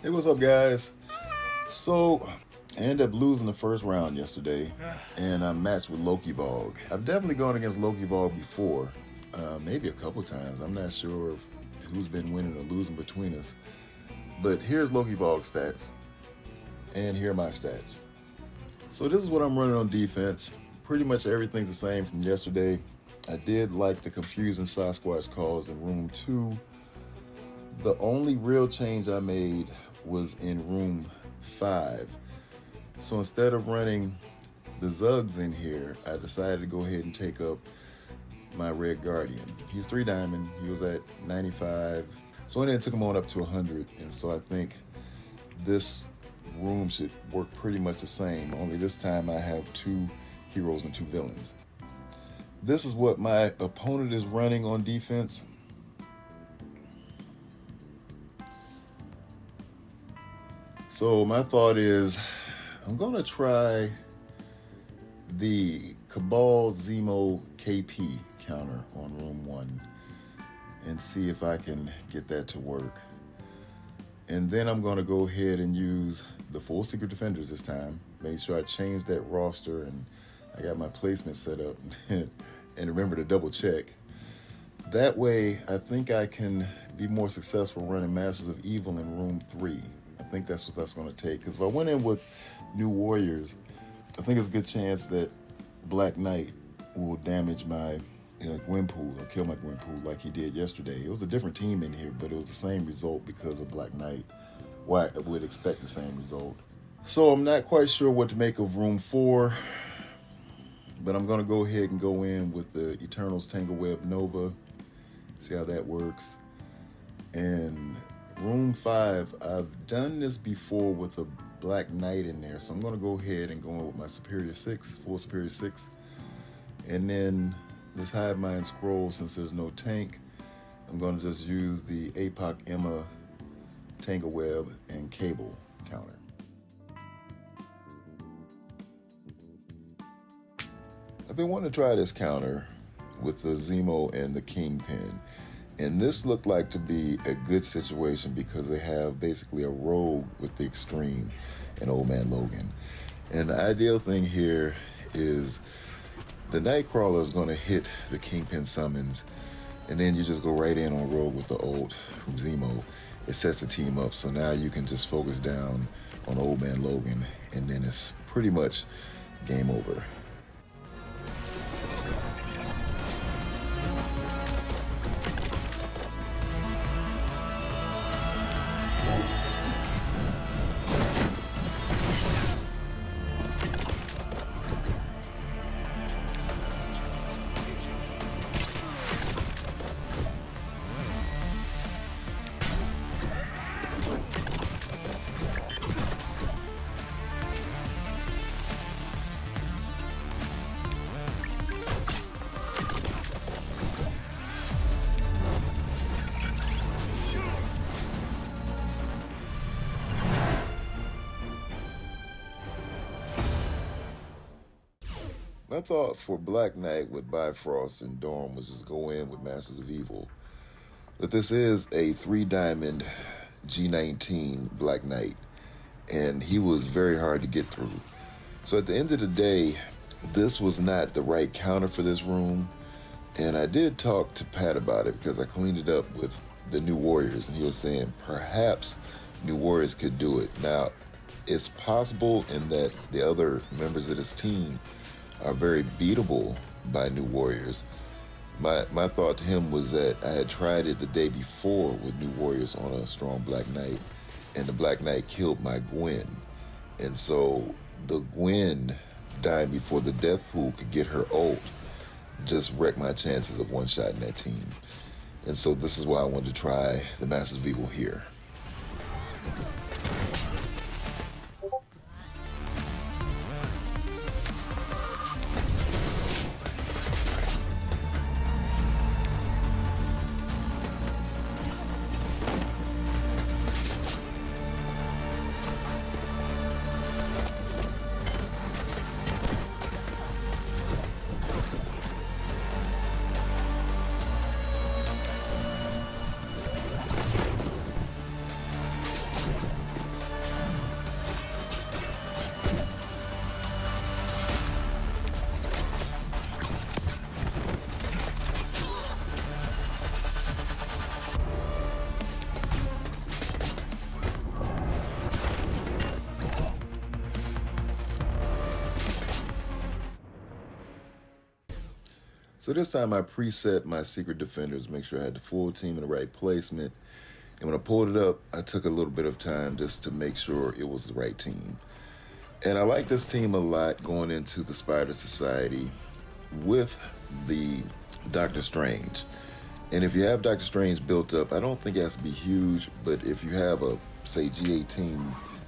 Hey, what's up, guys? So, I ended up losing the first round yesterday, and I matched with Lokivog. I've definitely gone against Lokivog before, maybe a couple times. I'm not sure who's been winning or losing between us. But here's Lokivog's stats, and here are my stats. So this is what I'm running on defense. Pretty much everything's the same from yesterday. I did like the confusing Sasquatch caused in Room 2. The only real change I made was in Room 5. So instead of running the Zugs in here, I decided to go ahead and take up my Red Guardian. He's 3 diamond, he was at 95. So I then took him on up to 100, and so I think this room should work pretty much the same, only this time I have 2 heroes and 2 villains. This is what my opponent is running on defense. So my thought is, I'm gonna try the Cabal Zemo KP counter on Room 1 and see if I can get that to work. And then I'm gonna go ahead and use the full Secret Defenders this time. Make sure I change that roster and I got my placement set up and remember to double check. That way, I think I can be more successful running Masters of Evil in Room 3. I think that's what that's gonna take. Because if I went in with New Warriors, I think there's a good chance that Black Knight will damage my Gwenpool or kill my Gwenpool like he did yesterday. It was a different team in here, but it was the same result because of Black Knight. Well, I would expect the same result. So I'm not quite sure what to make of Room 4, but I'm gonna go ahead and go in with the Eternals Tangleweb Nova, see how that works. And Room 5, I've done this before with a Black Knight in there, so I'm gonna go ahead and go in with my Superior 6, full Superior 6. And then this Hive Mind Skrull, since there's no tank, I'm gonna just use the Apoc Emma Tangleweb and Cabal counter. I've been wanting to try this counter with the Zemo and the Kingpin. And this looked like to be a good situation because they have basically a rogue with the Extreme and Old Man Logan. And the ideal thing here is the Nightcrawler is going to hit the Kingpin summons, and then you just go right in on rogue with the ult from Zemo. It sets the team up, so now you can just focus down on Old Man Logan, and then it's pretty much game over. My thought for Black Knight with Bifrost and Dorm was just go in with Masters of Evil. But this is a 3 diamond G19 Black Knight, and he was very hard to get through. So at the end of the day, this was not the right counter for this room. And I did talk to Pat about it because I cleaned it up with the New Warriors, and he was saying perhaps New Warriors could do it. Now, it's possible in that the other members of this team are very beatable by New Warriors. My thought to him was that I had tried it the day before with New Warriors on a strong Black Knight, and the Black Knight killed my Gwen. And so the Gwen dying before the death pool could get her ult just wrecked my chances of one-shotting that team. And so this is why I wanted to try the Masters of Evil here. So this time I preset my secret defenders, make sure I had the full team in the right placement. And when I pulled it up, I took a little bit of time just to make sure it was the right team. And I like this team a lot going into the Spider Society with the Doctor Strange. And if you have Doctor Strange built up, I don't think it has to be huge, but if you have a, say, G18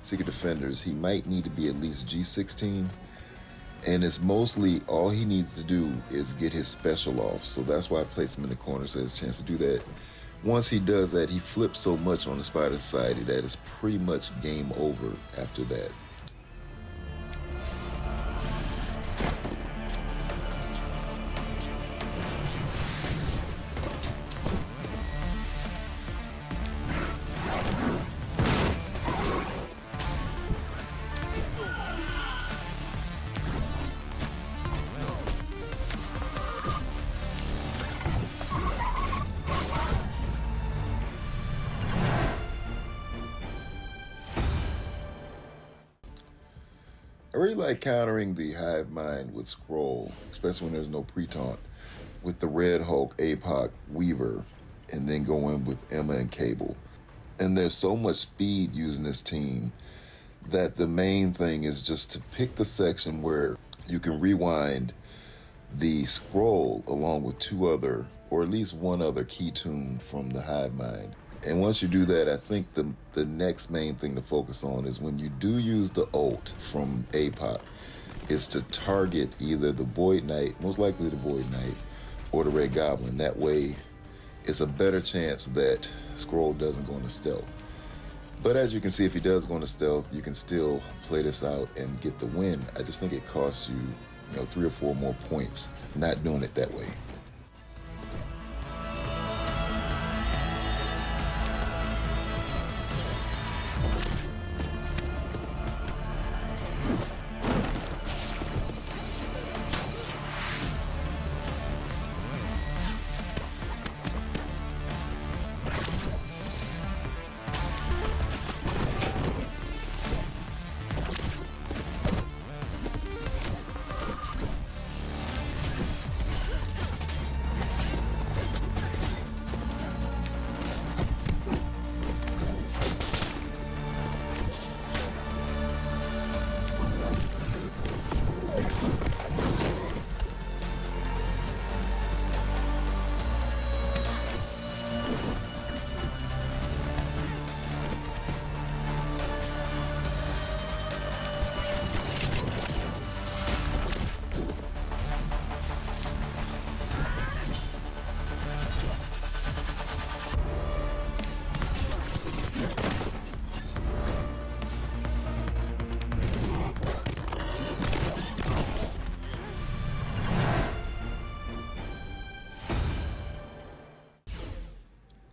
Secret Defenders, he might need to be at least G16. And it's mostly all he needs to do is get his special off. So that's why I placed him in the corner so he has a chance to do that. Once he does that, he flips so much on the Spider Society that it's pretty much game over after that. I really like countering the hive mind with Skrull, especially when there's no pre-taunt, with the Red Hulk, Apoc, Weaver, and then going with Emma and Cabal. And there's so much speed using this team that the main thing is just to pick the section where you can rewind the Skrull along with two other, or at least one other key tune from the hive mind. And once you do that, I think the next main thing to focus on is when you do use the ult from Apoc, is to target either the Void Knight, most likely the Void Knight, or the Red Goblin. That way, it's a better chance that Skrull doesn't go into stealth. But as you can see, if he does go into stealth, you can still play this out and get the win. I just think it costs you, 3 or 4 more points not doing it that way.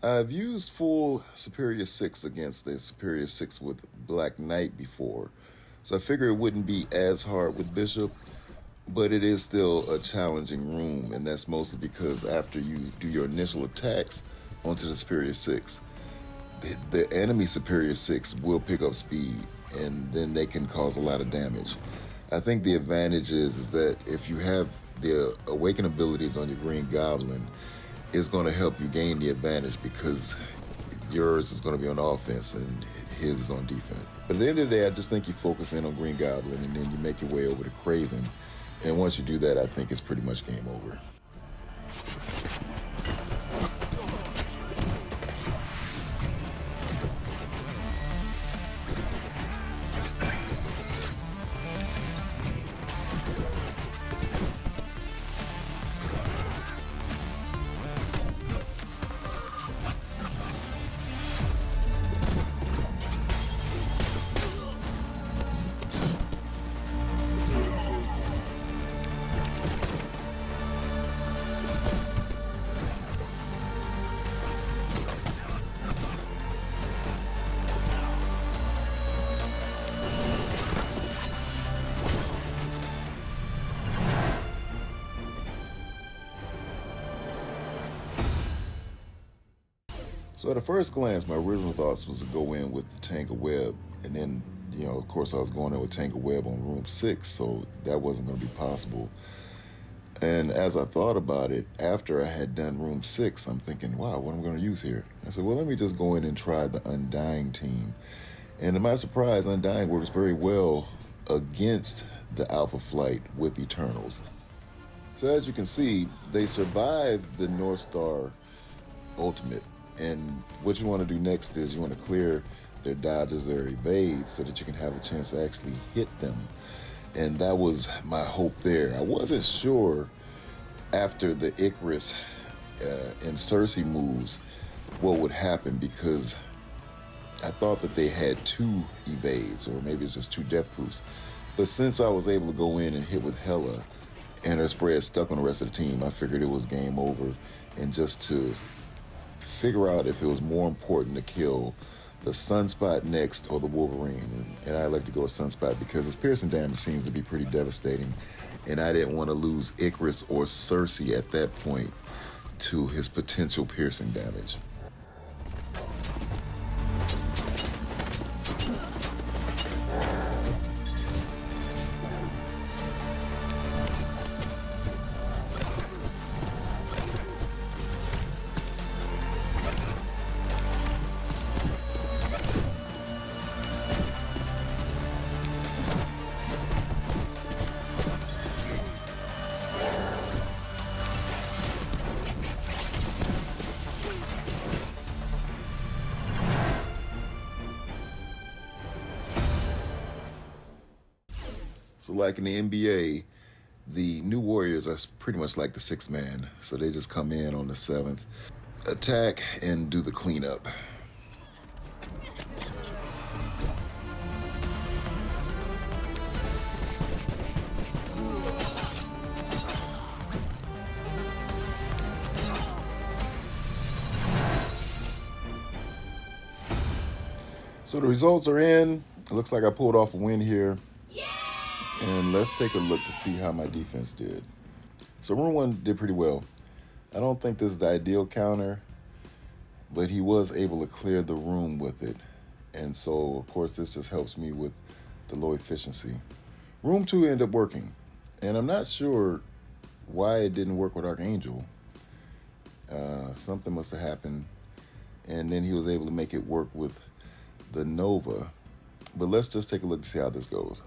I've used full Superior 6 against the Superior 6 with Black Knight before, so I figure it wouldn't be as hard with Bishop, but it is still a challenging room, and that's mostly because after you do your initial attacks onto the Superior 6, the enemy Superior 6 will pick up speed, and then they can cause a lot of damage. I think the advantage is that if you have the Awaken abilities on your Green Goblin, it's going to help you gain the advantage because yours is going to be on offense and his is on defense. But at the end of the day, I just think you focus in on Green Goblin and then you make your way over to Craven. And once you do that, I think it's pretty much game over. So at a first glance, my original thoughts was to go in with the Tangle Web, and then, of course I was going in with Tangle Web on Room 6, so that wasn't going to be possible. And as I thought about it, after I had done room 6, I'm thinking, wow, what am I going to use here? I said, well, let me just go in and try the Undying team. And to my surprise, Undying works very well against the Alpha Flight with Eternals. So as you can see, they survived the North Star Ultimate. And what you want to do next is you want to clear their dodges, their evades, so that you can have a chance to actually hit them. And that was my hope there. I wasn't sure after the Icarus and Cersei moves what would happen, because I thought that they had 2 evades, or maybe it's just 2 death proofs. But since I was able to go in and hit with Hela and her spread stuck on the rest of the team, I figured it was game over. And just to figure out if it was more important to kill the Sunspot next or the Wolverine. And I like to go with Sunspot because his piercing damage seems to be pretty devastating. And I didn't want to lose Icarus or Cersei at that point to his potential piercing damage. So like in the NBA, the new Warriors are pretty much like the 6th man. So they just come in on the 7th, attack, and do the cleanup. So the results are in. It looks like I pulled off a win here. And let's take a look to see how my defense did. So Room 1 did pretty well. I don't think this is the ideal counter, but he was able to clear the room with it. And so, of course, this just helps me with the low efficiency. Room 2 ended up working. And I'm not sure why it didn't work with Archangel. Something must have happened. And then he was able to make it work with the Nova. But let's just take a look to see how this goes.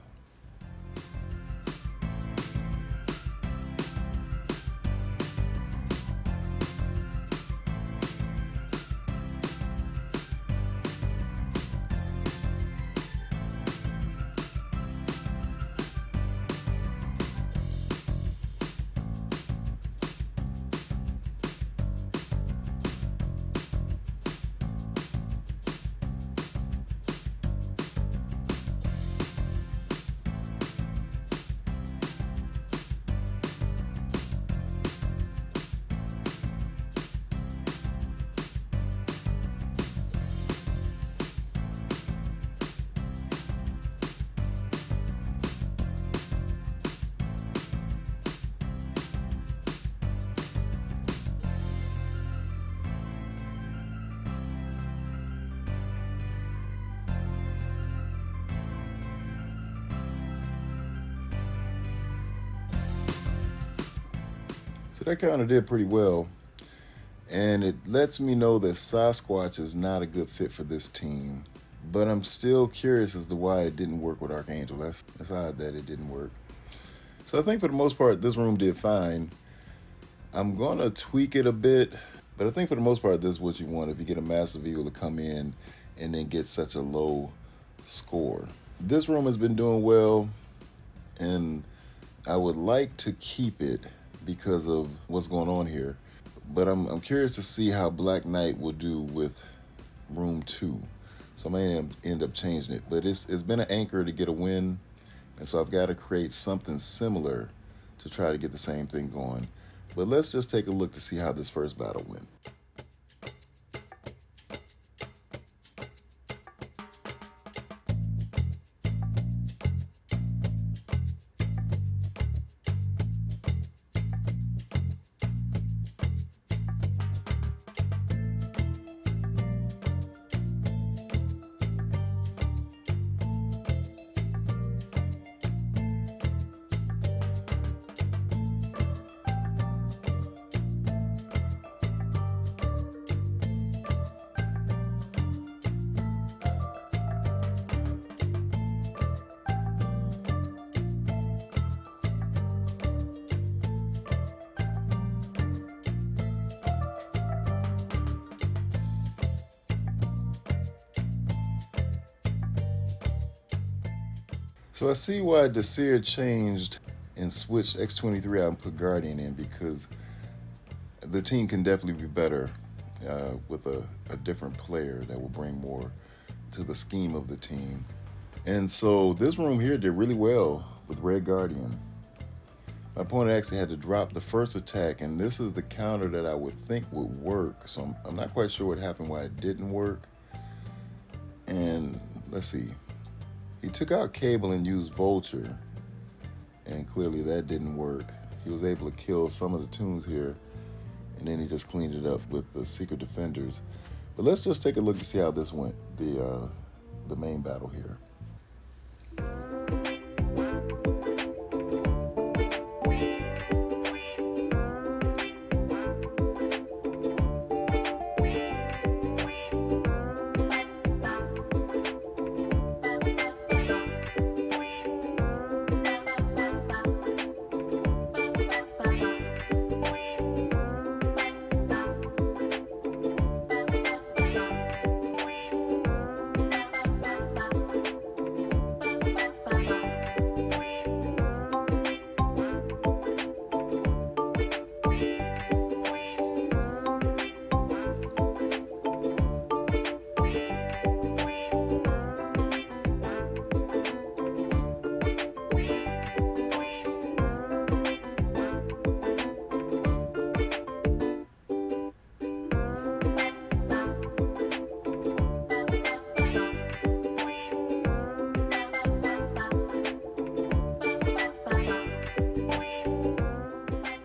So that counter did pretty well. And it lets me know that Sasquatch is not a good fit for this team. But I'm still curious as to why it didn't work with Archangel. That's odd that it didn't work. So I think for the most part, this room did fine. I'm going to tweak it a bit. But I think for the most part, this is what you want if you get a Massive Eagle to come in and then get such a low score. This room has been doing well. And I would like to keep it because of what's going on here. But I'm curious to see how Black Knight will do with Room 2. So I may end up changing it. But it's been an anchor to get a win. And so I've got to create something similar to try to get the same thing going. But let's just take a look to see how this first battle went. So I see why Desir changed and switched X23 out and put Guardian in, because the team can definitely be better with a different player that will bring more to the scheme of the team. And so this room here did really well with Red Guardian. My opponent actually had to drop the first attack, and this is the counter that I would think would work. So I'm not quite sure what happened, why it didn't work. And let's see. He took out Cabal and used Vulture, and clearly that didn't work. He was able to kill some of the tunes here, and then he just cleaned it up with the Secret Defenders. But let's just take a look to see how this went, the main battle here.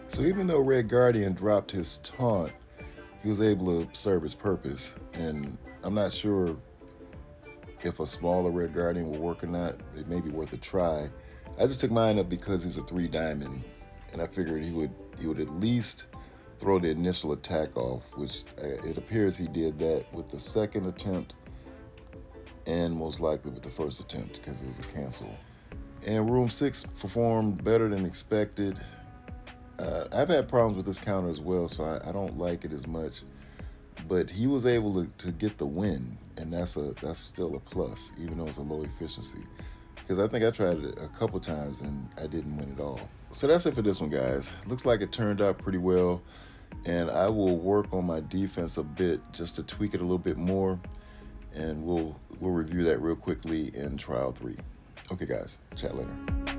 So even though Red Guardian dropped his taunt, he was able to serve his purpose. And I'm not sure if a smaller Red Guardian will work or not. It may be worth a try. I just took mine up because he's a 3 diamond, and I figured he would at least throw the initial attack off, which it appears he did that with the second attempt and most likely with the first attempt because it was a cancel. And Room 6 performed better than expected. I've had problems with this counter as well, so I don't like it as much. But he was able to get the win, and that's still a plus, even though it's a low efficiency. Because I think I tried it a couple times and I didn't win at all. So that's it for this one, guys. Looks like it turned out pretty well, and I will work on my defense a bit just to tweak it a little bit more, and we'll review that real quickly in trial 3. Okay, guys, chat later.